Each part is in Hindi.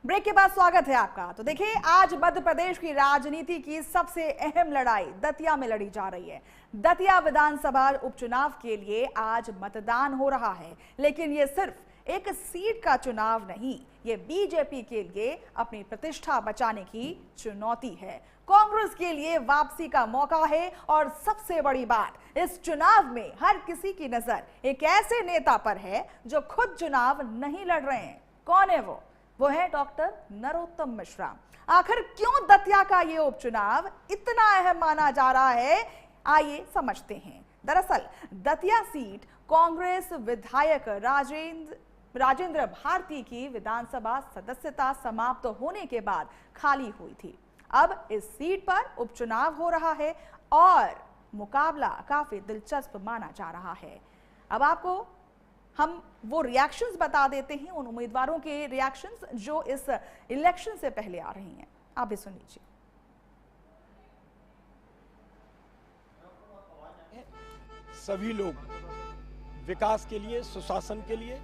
ब्रेक के बाद स्वागत है आपका। तो देखिए, आज मध्य प्रदेश की राजनीति की सबसे अहम लड़ाई दतिया में लड़ी जा रही है। दतिया विधानसभा उपचुनाव के लिए आज मतदान हो रहा है, लेकिन ये सिर्फ एक सीट का चुनाव नहीं, ये बीजेपी के लिए अपनी प्रतिष्ठा बचाने की चुनौती है। कांग्रेस के लिए वापसी का मौका है और सबसे बड़ी बात, इस चुनाव में हर किसी की नजर एक ऐसे नेता पर है जो खुद चुनाव नहीं लड़ रहे हैं। कौन है वो है डॉक्टर नरोत्तम मिश्रा। आखिर क्यों दतिया का ये उपचुनाव इतना अहम माना जा रहा है, आइए समझते हैं। दरअसल दतिया सीट कांग्रेस विधायक राजेंद्र भारती की विधानसभा सदस्यता समाप्त होने के बाद खाली हुई थी। अब इस सीट पर उपचुनाव हो रहा है और मुकाबला काफी दिलचस्प माना जा रहा है। अब आपको हम वो रिएक्शंस बता देते हैं, उन उम्मीदवारों के रिएक्शंस जो इस इलेक्शन से पहले आ रही हैं। आप भी सुन लीजिए। सभी लोग विकास के लिए, सुशासन के लिए,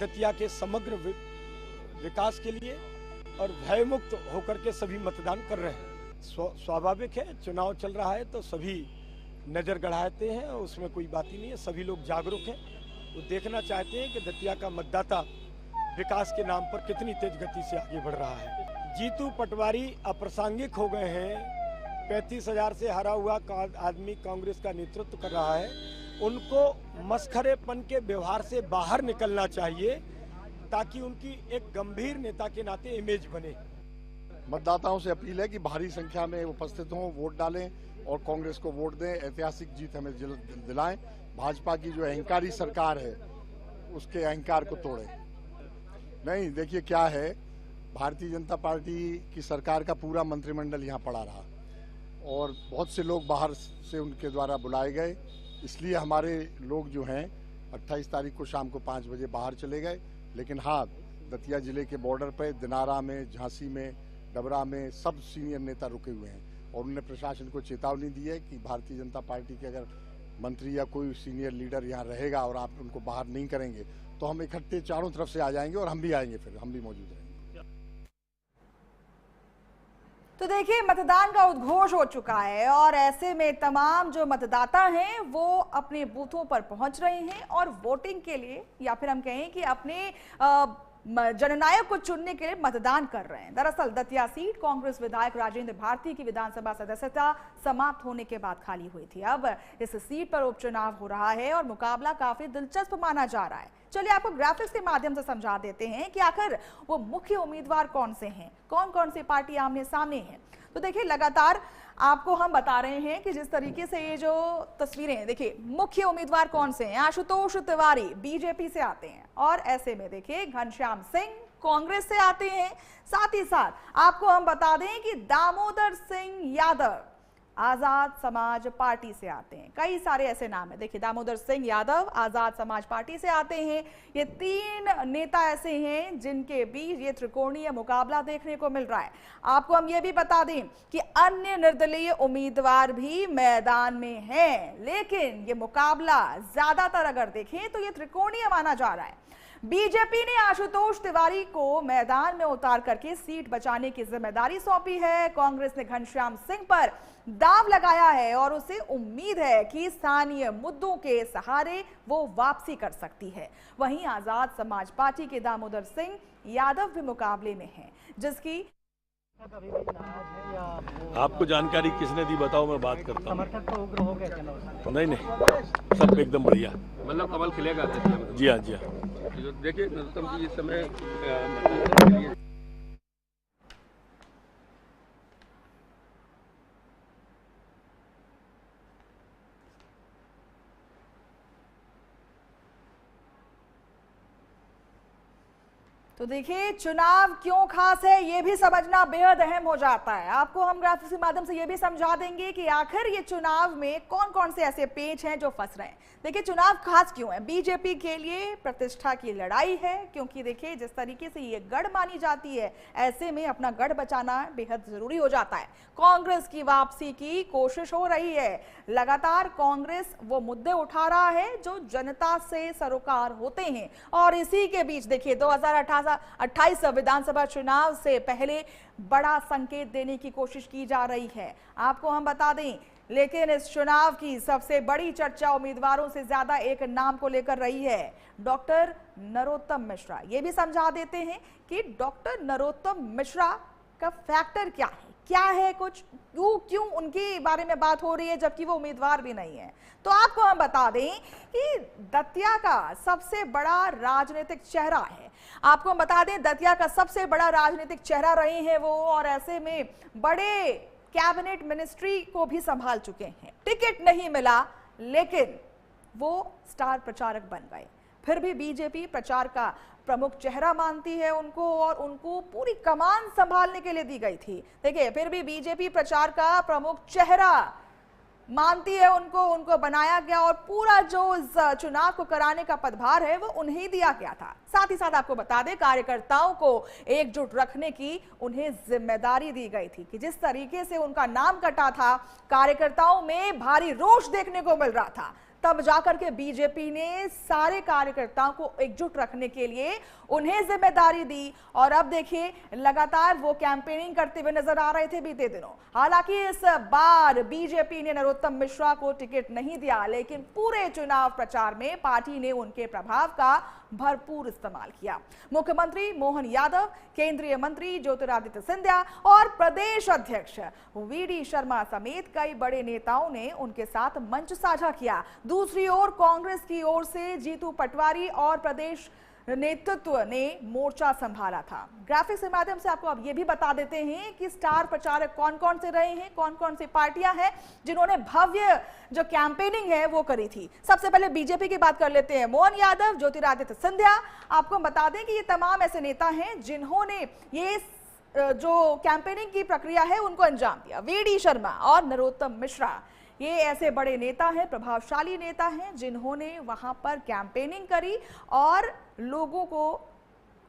दतिया के समग्र विकास के लिए और भयमुक्त होकर के सभी मतदान कर रहे हैं। स्वाभाविक है, चुनाव चल रहा है तो सभी नजर गड़ाते हैं, उसमें कोई बात ही नहीं है। सभी लोग जागरूक हैं, वो देखना चाहते हैं कि दतिया का मतदाता विकास के नाम पर कितनी तेज गति से आगे बढ़ रहा है। जीतू पटवारी अप्रासंगिक हो गए हैं। 35,000 से हारा हुआ आदमी कांग्रेस का नेतृत्व कर रहा है। उनको मस्खरेपन के व्यवहार से बाहर निकलना चाहिए ताकि उनकी एक गंभीर नेता के नाते इमेज बने। मतदाताओं से अपील है कि भारी संख्या में उपस्थित हों, वोट डालें और कांग्रेस को वोट दें। ऐतिहासिक जीत हमें दिलाएं। भाजपा की जो अहंकारी सरकार है उसके अहंकार को तोड़ें। नहीं, देखिए क्या है, भारतीय जनता पार्टी की सरकार का पूरा मंत्रिमंडल यहाँ पड़ा रहा और बहुत से लोग बाहर से उनके द्वारा बुलाए गए, इसलिए हमारे लोग जो हैं 28 तारीख को शाम को 5 बजे बाहर चले गए। लेकिन हाँ, दतिया जिले के बॉर्डर पर दिनारा में, झांसी में, डबरा में सब सीनियर नेता रुके हुए हैं और उन्होंने प्रशासन को चेतावनी दी है कि भारतीय जनता पार्टी के अगर मंत्री या कोई सीनियर लीडर यहाँ रहेगा और आप उनको बाहर नहीं करेंगे तो हम इकट्ठे चारों तरफ से आ जाएंगे और हम भी आएंगे, फिर हम भी मौजूद रहेंगे। तो देखिए, मतदान का उद्घोष हो चुका है और ऐसे में तमाम जो मतदाता हैं वो अपने बूथों पर पहुंच रहे हैं और वोटिंग के लिए, या फिर हम कहें कि अपने जननायक को चुनने के लिए मतदान कर रहे हैं। दरअसल दतिया सीट कांग्रेस विधायक राजेंद्र भारती की विधानसभा सदस्यता समाप्त होने के बाद खाली हुई थी। अब इस सीट पर उपचुनाव हो रहा है और मुकाबला काफी दिलचस्प माना जा रहा है। चलिए आपको ग्राफिक्स के माध्यम से समझा देते हैं कि आखिर वो मुख्य उम्मीदवार कौन से हैं, कौन कौन सी पार्टी आमने सामने है। तो देखिए, लगातार आपको हम बता रहे हैं कि जिस तरीके से ये जो तस्वीरें हैं, देखिए मुख्य उम्मीदवार कौन से हैं। आशुतोष तिवारी बीजेपी से आते हैं और ऐसे में देखिए घनश्याम सिंह कांग्रेस से आते हैं। साथ ही साथ आपको हम बता दें कि दामोदर सिंह यादव आजाद समाज पार्टी से आते हैं। कई सारे ऐसे नाम है, देखिए दामोदर सिंह यादव आजाद समाज पार्टी से आते हैं। ये 3 नेता ऐसे हैं जिनके बीच ये त्रिकोणीय मुकाबला देखने को मिल रहा है। आपको हम ये भी बता दें कि अन्य निर्दलीय उम्मीदवार भी मैदान में हैं, लेकिन ये मुकाबला ज्यादातर अगर देखें तो ये त्रिकोणीय माना जा रहा है। बीजेपी ने आशुतोष तिवारी को मैदान में उतार करके सीट बचाने की जिम्मेदारी सौंपी है। कांग्रेस ने घनश्याम सिंह पर दाव लगाया है और उसे उम्मीद है कि स्थानीय मुद्दों के सहारे वो वापसी कर सकती है। वहीं आजाद समाज पार्टी के दामोदर सिंह यादव भी मुकाबले में हैं, जिसकी आपको जानकारी किसने दी बताओ, मैं बात करता हूँ। समर्थक तो उग्र हो गए? नहीं, सब एकदम बढ़िया, मतलब कमल खिलेगा। जी हाँ, जी हाँ। देखिए नरोत्तम जी, इस समय तो देखिए, चुनाव क्यों खास है ये भी समझना बेहद अहम हो जाता है। आपको हम ग्राफिक्स के माध्यम से ये भी समझा देंगे कि आखिर ये चुनाव में कौन कौन से ऐसे पेच हैं जो फंस रहे हैं। देखिए, चुनाव खास क्यों है? बीजेपी के लिए प्रतिष्ठा की लड़ाई है, क्योंकि देखिए जिस तरीके से ये गढ़ मानी जाती है, ऐसे में अपना गढ़ बचाना बेहद जरूरी हो जाता है। कांग्रेस की वापसी की कोशिश हो रही है। लगातार कांग्रेस वो मुद्दे उठा रहा है जो जनता से सरोकार होते हैं और इसी के बीच देखिए 2018 2028 विधानसभा चुनाव से पहले बड़ा संकेत देने की कोशिश की जा रही है। आपको हम बता दें, लेकिन इस चुनाव की सबसे बड़ी चर्चा उम्मीदवारों से ज्यादा एक नाम को लेकर रही है, डॉक्टर नरोत्तम मिश्रा। ये भी समझा देते हैं कि डॉक्टर नरोत्तम मिश्रा का फैक्टर क्या है कुछ क्यों उनके बारे में बात हो रही है जबकि वो उम्मीदवार भी नहीं है। तो आपको हम बता दें कि दतिया का सबसे बड़ा राजनीतिक चेहरा है। आपको हम बता दें, दतिया का सबसे बड़ा राजनीतिक चेहरा रहे हैं वो, और ऐसे में बड़े कैबिनेट मिनिस्ट्री को भी संभाल चुके हैं। टिकट नहीं मिला लेकिन वो स्टार प्रचारक बन गए। फिर भी बीजेपी प्रचार का प्रमुख चेहरा मानती है उनको, और उनको पूरी कमान संभालने के लिए दी गई थी। देखिए, फिर भी बीजेपी प्रचार का प्रमुख चेहरा मानती है उनको बनाया गया, और पूरा जो इस चुनाव को कराने का पदभार है वो उन्हें दिया गया था। साथ ही साथ आपको बता दें, कार्यकर्ताओं को एकजुट रखने की उन्हें जिम्मेदारी दी गई थी कि जिस तरीके से उनका नाम कटा था, कार्यकर्ताओं में भारी रोष देखने को मिल रहा था। तब जाकर के बीजेपी ने सारे कार्यकर्ताओं को एकजुट रखने के लिए उन्हें जिम्मेदारी दी, और अब देखिए लगातार वो कैंपेनिंग करते हुए नजर आ रहे थे बीते दिनों। हालांकि इस बार बीजेपी ने नरोत्तम मिश्रा को टिकट नहीं दिया, लेकिन पूरे चुनाव प्रचार में पार्टी ने उनके प्रभाव का भरपूर इस्तेमाल किया। मुख्यमंत्री मोहन यादव, केंद्रीय मंत्री ज्योतिरादित्य सिंधिया और प्रदेश अध्यक्ष वीडी शर्मा समेत कई बड़े नेताओं ने उनके साथ मंच साझा किया। दूसरी ओर कांग्रेस की ओर से जीतू पटवारी और प्रदेश नेतृत्व ने मोर्चा संभाला था। ग्राफिक्स के माध्यम से आपको अब ये भी बता देते हैं कि स्टार प्रचारक कौन कौन से रहे हैं, कौन कौन सी पार्टियां हैं जिन्होंने भव्य जो कैंपेनिंग है वो करी थी। सबसे पहले बीजेपी की बात कर लेते हैं। मोहन यादव, ज्योतिरादित्य सिंधिया। आपको बता दें कि ये तमाम ऐसे नेता हैं जिन्होंने ये जो कैंपेनिंग की प्रक्रिया है उनको अंजाम दिया। वीडी शर्मा और नरोत्तम मिश्रा ये ऐसे बड़े नेता हैं, प्रभावशाली नेता हैं जिन्होंने वहां पर कैंपेनिंग करी और लोगों को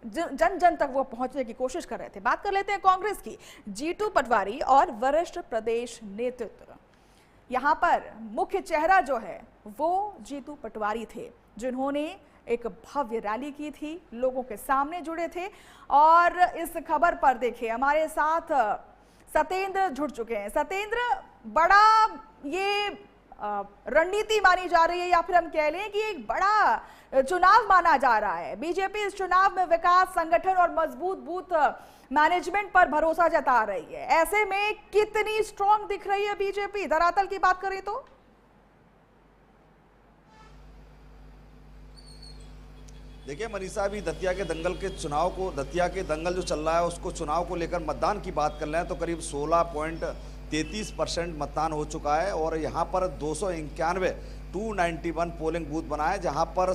जन जन तक वो पहुंचने की कोशिश कर रहे थे। बात कर लेते हैं कांग्रेस की। जीतू पटवारी और वरिष्ठ प्रदेश नेतृत्व, यहां पर मुख्य चेहरा जो है वो जीतू पटवारी थे, जिन्होंने एक भव्य रैली की थी, लोगों के सामने जुड़े थे। और इस खबर पर देखिए हमारे साथ सत्येंद्र जुड़ चुके हैं। सत्येंद्र, बड़ा ये रणनीति मानी जा रही है या फिर हम कह लें कि एक बड़ा चुनाव माना जा रहा है। बीजेपी इस चुनाव में विकास, संगठन और मजबूत बूथ मैनेजमेंट पर भरोसा जता रही है। ऐसे में कितनी स्ट्रांग दिख रही है बीजेपी धरातल की बात करें तो? देखिए मनीषा, अभी दतिया के दंगल जो चल रहा है उसको चुनाव को लेकर मतदान की बात कर रहे हैं तो करीब 16.33% मतदान हो चुका है, और यहाँ पर 291 पोलिंग बूथ बना है, जहाँ पर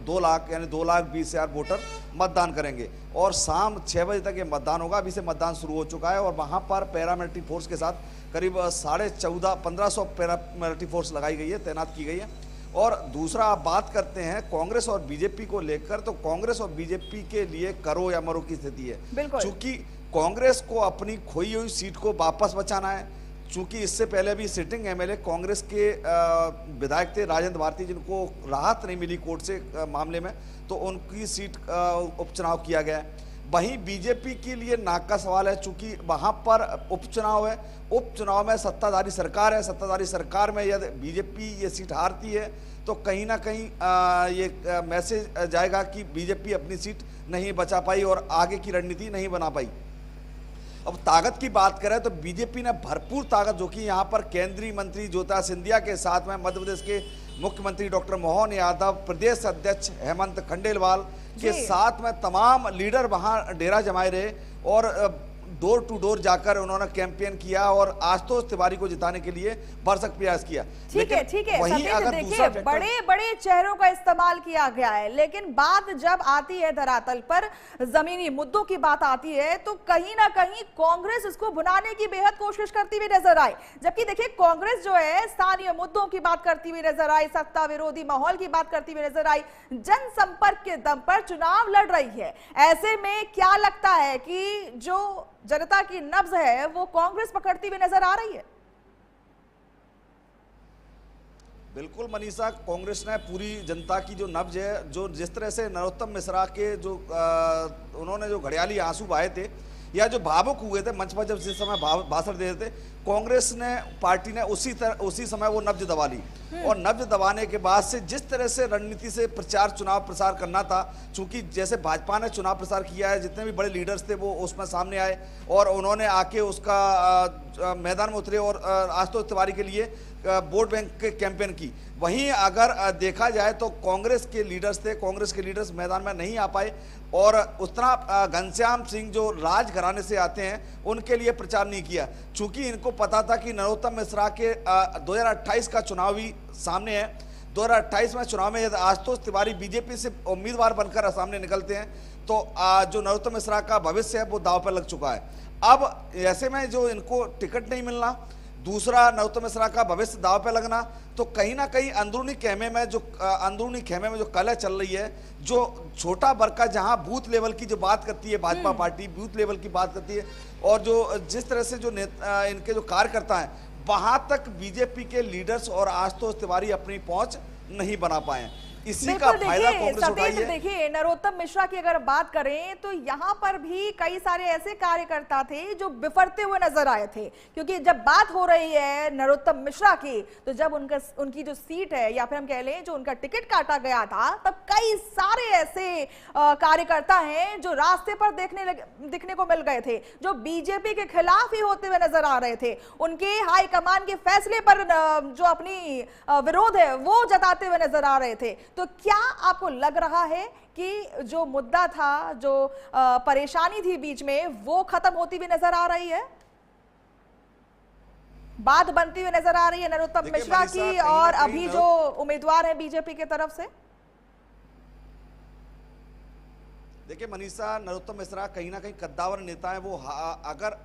2 लाख यानी 2,20,000 वोटर मतदान करेंगे, और शाम 6 बजे तक ये मतदान होगा। अभी से मतदान शुरू हो चुका है, और वहाँ पर पैरामिलिट्री फोर्स के साथ करीब 1500 पैरामिलिट्री फोर्स लगाई गई है, तैनात की गई है। और दूसरा आप बात करते हैं कांग्रेस और बीजेपी को लेकर, तो कांग्रेस और बीजेपी के लिए करो या मरो की स्थिति है। चूंकि कांग्रेस को अपनी खोई हुई सीट को वापस बचाना है, चूंकि इससे पहले भी सिटिंग एमएलए कांग्रेस के विधायक थे राजेंद्र भारती, जिनको राहत नहीं मिली कोर्ट से मामले में, तो उनकी सीट उपचुनाव किया गया है। वहीं बीजेपी के लिए नाक का सवाल है, चूंकि वहां पर उपचुनाव है, उपचुनाव में सत्ताधारी सरकार है, सत्ताधारी सरकार में यदि बीजेपी ये सीट हारती है तो कहीं ना कहीं ये मैसेज जाएगा कि बीजेपी अपनी सीट नहीं बचा पाई और आगे की रणनीति नहीं बना पाई। अब ताकत की बात करें तो बीजेपी ने भरपूर ताकत, जो कि यहाँ पर केंद्रीय मंत्री ज्योतिरादित्य सिंधिया के साथ में मध्य प्रदेश के मुख्यमंत्री डॉक्टर मोहन यादव, प्रदेश अध्यक्ष हेमंत खंडेलवाल के साथ में तमाम लीडर वहां डेरा जमाए रहे और डोर टू डोर जाकर उन्होंने कैंपेन किया और आशुतोष तिवारी को जिताने के लिए भरसक प्रयास किया। ठीक है, वहीं अगर देखिए बड़े बड़े चेहरों का इस्तेमाल किया गया है, लेकिन बात जब आती है धरातल पर, जमीनी मुद्दों की बात आती है, तो कहीं ना कहीं कांग्रेस इसको भुनाने की बेहद कोशिश करती हुई नजर आई। जबकि देखिए कांग्रेस जो है स्थानीय मुद्दों की बात करती हुई नजर आई, सत्ता विरोधी माहौल की बात करती हुई नजर आई, जनसंपर्क के दम पर चुनाव लड़ रही है। ऐसे में क्या लगता है कि जो जनता की नब्ज है वो कांग्रेस पकड़ती हुई नजर आ रही है? बिल्कुल मनीषा, कांग्रेस ने पूरी जनता की जो नब्ज है, जो जिस तरह से नरोत्तम मिश्रा के जो उन्होंने जो घड़ियाली आंसू बहाए थे या जो भावुक हुए थे मंच पर जब जिस समय भाषण दे रहे थे, कांग्रेस ने पार्टी ने उसी समय वो नब्ज दबा ली। और नब्ज दबाने के बाद से जिस तरह से रणनीति से चुनाव प्रसार करना था, चूंकि जैसे भाजपा ने चुनाव प्रसार किया है, जितने भी बड़े लीडर्स थे वो उसमें सामने आए और उन्होंने आके उसका मैदान में उतरे और आशुतोष तिवारी के लिए वोट बैंक के कैंपेन की। वहीं अगर देखा जाए तो कांग्रेस के लीडर्स मैदान में नहीं आ पाए और उतना घनश्याम सिंह जो राजघराने से आते हैं उनके लिए प्रचार नहीं किया, चूंकि इनको पता था कि नरोत्तम मिश्रा के 2028 का चुनावी सामने है। 2028 में चुनाव में यदि आशुतोष तिवारी बीजेपी से उम्मीदवार बनकर सामने निकलते हैं तो जो नरोत्तम मिश्रा का भविष्य है वो दांव पर लग चुका है। अब ऐसे में जो इनको टिकट नहीं मिलना, दूसरा नरोत्तम मिश्रा का भविष्य दांव पे लगना, तो कहीं ना कहीं अंदरूनी खेमे में जो कलह चल रही है, जो छोटा वर्ग जहां बूथ लेवल की जो बात करती है भाजपा पार्टी, बूथ लेवल की बात करती है और जो जिस तरह से जो इनके जो कार्यकर्ता हैं वहां तक बीजेपी के लीडर्स और आशुतोष तिवारी अपनी पहुंच नहीं बना पाए। इसी का फायदा कांग्रेस उठाई है। देखिए, नरोत्तम मिश्रा की अगर बात करें तो यहाँ पर भी कई सारे ऐसे कार्यकर्ता थे जो बिफरते हुए नजर आए थे, क्योंकि जब बात हो रही है नरोत्तम मिश्रा की तो जब उनकी जो सीट है या फिर हम कह लें जो उनका टिकट काटा गया था, तब कई सारे ऐसे कार्यकर्ता हैं जो रास्ते पर दिखने को मिल गए थे, जो बीजेपी के खिलाफ ही होते हुए नजर आ रहे थे। उनके हाईकमान के फैसले पर जो अपनी विरोध है वो जताते हुए नजर आ रहे थे। तो क्या आपको लग रहा है कि जो मुद्दा था, जो परेशानी थी बीच में, वो खत्म होती हुई नजर आ रही है, बात बनती हुई नजर आ रही है नरोत्तम मिश्रा की और अभी जो उम्मीदवार है बीजेपी की तरफ से? देखिए मनीषा, नरोत्तम मिश्रा कहीं ना कहीं कद्दावर नेता है। वो अगर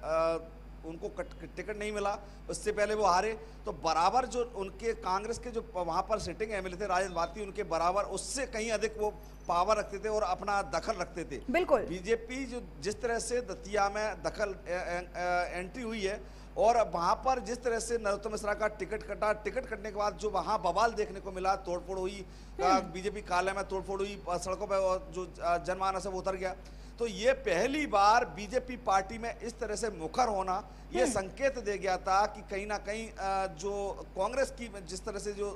उनको टिकट नहीं मिला, उससे पहले वो हारे, तो बराबर जो उनके कांग्रेस के जो वहां पर सिटिंग एमएलए थे राजेंद्र भारती, उनके बराबर उससे कहीं अधिक वो पावर रखते थे और अपना दखल रखते थे। बिल्कुल। बीजेपी जो जिस तरह से दतिया में एंट्री हुई है और वहां पर जिस तरह से नरोत्तम मिश्रा का टिकट कटने के बाद जो वहां बवाल देखने को मिला, तोड़फोड़ हुई, बीजेपी कार्यालय में तोड़फोड़ हुई, सड़कों पर जो जनमानस है वो उतर गया, तो ये पहली बार बीजेपी पार्टी में इस तरह से मुखर होना ये संकेत दे गया था कि कहीं ना कहीं जो कांग्रेस की जिस तरह से जो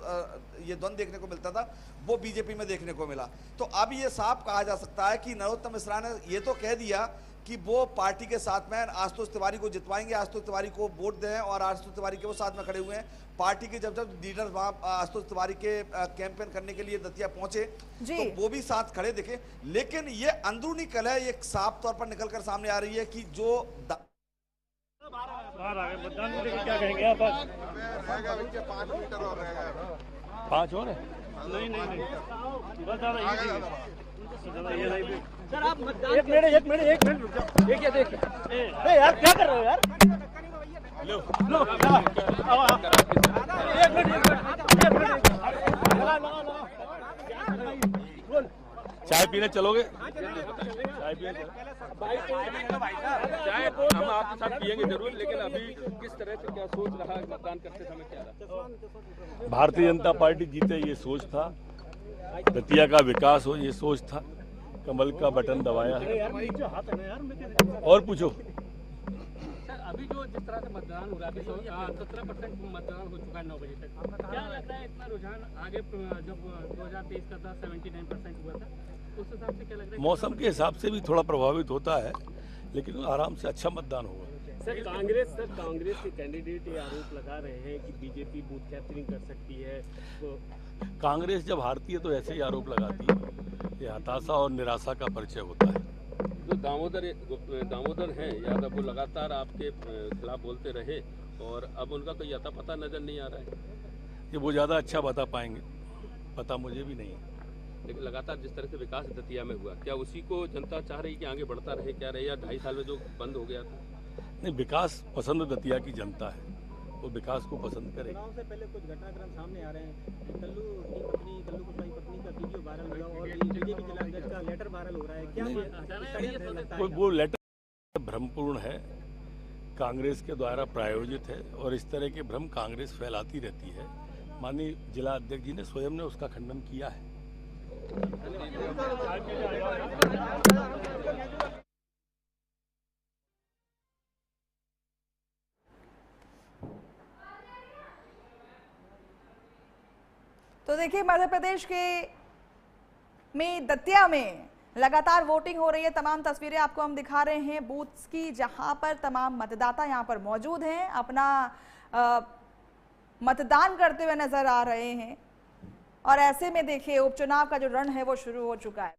ये द्वंद्व देखने को मिलता था वो बीजेपी में देखने को मिला। तो अब ये साफ कहा जा सकता है कि नरोत्तम मिश्रा ने ये तो कह दिया कि वो पार्टी के साथ में आशुतोष तिवारी को जितवाएंगे, आशुतोष तिवारी को वोट दें और आशुतोष तिवारी के वो साथ में खड़े हुए हैं। पार्टी के जब लीडर वहां आशुतोष तिवारी के कैंपेन करने के लिए दतिया पहुंचे तो वो भी साथ खड़े दिखे, लेकिन ये अंदरूनी कलह ये साफ तौर पर निकलकर सामने आ रही है कि जो बाहर आ गए मतदान को लेकर क्या कहेंगे आप? 5 और है? नहीं बस दादा ये सर आप एक मिनट रुक जाओ। देखिए अरे यार क्या कर रहे हो यार? लो एक मिनट चाय पीने चलोगे? चाय हम आपके साथ पियेंगे जरूर, लेकिन अभी किस तरह से क्या सोच रहा है मतदान करते समय क्या रहा? भारतीय जनता पार्टी जीते ये सोच था, दतिया का विकास हो ये सोच था, कमल का बटन दबाया है। और पूछो। सर अभी जो जिस तरह से मतदान हो रहा है, 17% मतदान हो चुका है 9 बजे तक, क्या लगता है इतना रुझान आगे जब 2023 का था 79% हुआ था, उस हिसाब से क्या लग रहा है? मौसम के हिसाब से भी थोड़ा प्रभावित होता है, लेकिन आराम से अच्छा मतदान होगा। सर कांग्रेस के कैंडिडेट ये आरोप लगा रहे हैं कि बीजेपी बूथ कैप्चरिंग कर सकती है। तो कांग्रेस जब हारती है तो ऐसे ही आरोप लगाती है, ये हताशा और निराशा का परिचय होता है। जो दामोदर हैं यादव, वो लगातार आपके खिलाफ बोलते रहे और अब उनका कोई अता पता नजर नहीं आ रहा है। ये वो ज़्यादा अच्छा बता पाएंगे, पता मुझे भी नहीं है। लेकिन लगातार जिस तरह से विकास दतिया में हुआ, क्या उसी को जनता चाह रही कि आगे बढ़ता रहे, क्या रहे, या 2.5 साल में जो बंद हो गया था? नहीं, विकास पसंद दतिया की जनता है, वो विकास को पसंद करे। चुनाव से पहले कुछ घटनाक्रम सामने आ रहे हैं। कल्लू कुशवाहा पत्नी का वीडियो वायरल हुआ और बीजेपी जिलाध्यक्ष का लेटर वायरल हो रहा है, क्या कोई वो लेटर भ्रमपूर्ण है, कांग्रेस के द्वारा प्रायोजित है और इस तरह के भ्रम कांग्रेस फैलाती रहती है। माननीय जिला अध्यक्ष जी ने स्वयं ने उसका खंडन किया है। तो देखिए, मध्य प्रदेश के में दतिया में लगातार वोटिंग हो रही है। तमाम तस्वीरें आपको हम दिखा रहे हैं बूथ्स की, जहां पर तमाम मतदाता यहां पर मौजूद हैं, अपना मतदान करते हुए नजर आ रहे हैं। और ऐसे में देखिए, उपचुनाव का जो रण है वो शुरू हो चुका है।